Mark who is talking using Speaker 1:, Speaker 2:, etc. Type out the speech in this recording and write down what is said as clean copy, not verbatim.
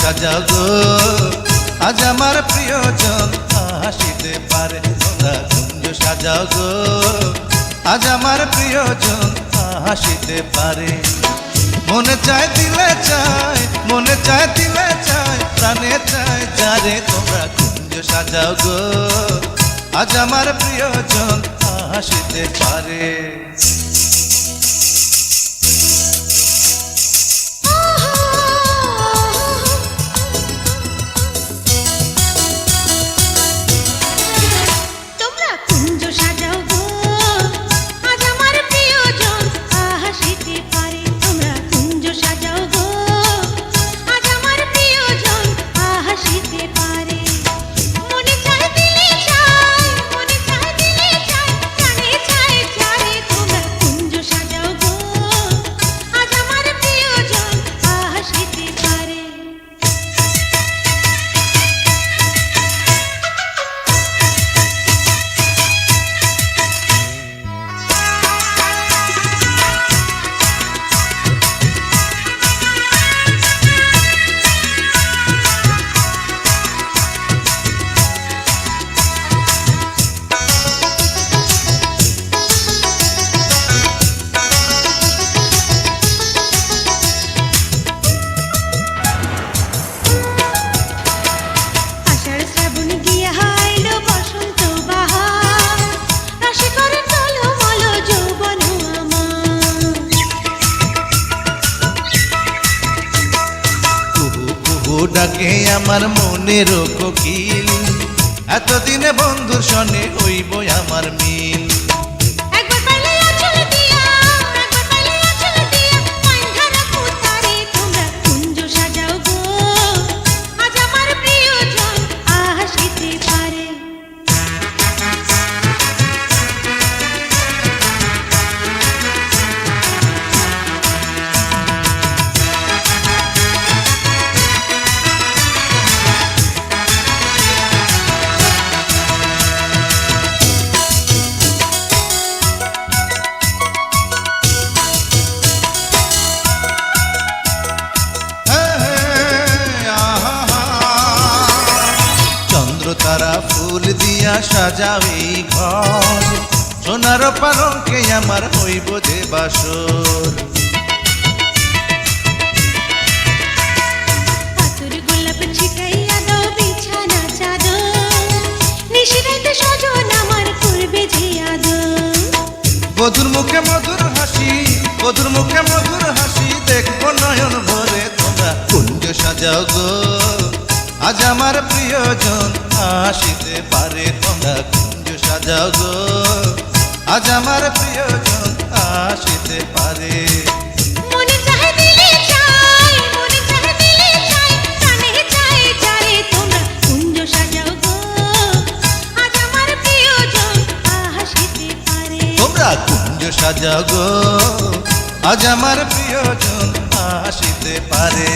Speaker 1: সাজাও গো, আজ আমার প্রিয়জন আসিতে পারে। তোমরা কুঞ্জ সাজাও গো, আজ আমার প্রিয়জন আসিতে পারে। মনে চায় দিলে চায়, মনে চায় দিলে চায়, প্রাণে চায় যারে। তোমরা কুঞ্জ সাজাও গো, আজ আমার প্রিয়জন আসিতে পারে। ডাকে আমার মনের কোকিল, এতদিনে বন্ধুর সনে হইব আমার মিল। তারা ফুল দিয়া সাজাবে ঘর, সোনার পালঙ্কে আমার হইব যে বাসর।
Speaker 2: পাথর গোলাপ ছিটাইয়া দাও বিছানা চাদর, নিশিরাতে সজন আমার করবে যে আদর।
Speaker 1: বধুর মুখে মধুর হাসি, বধুর মুখে মধুর হাসি দেখবো নয়ন ভরে। তোমরা কুঞ্জ সাজাও গো, আজ আমার প্রিয়জন আসিতে পারে। তোমরা কুঞ্জ সাজাও গো, আজ আমার প্রিয়জন আসিতে পারে।
Speaker 2: মনে চাহে দিলে চাই, মনে চাহে দিলে চাই, প্রাণে চাই যারে। তোমরা কুঞ্জ সাজাও গো, আজ আমার প্রিয়জন আসিতে পারে।
Speaker 1: তোমরা কুঞ্জ সাজাও গো, আজ আমার প্রিয়জন আসিতে পারে।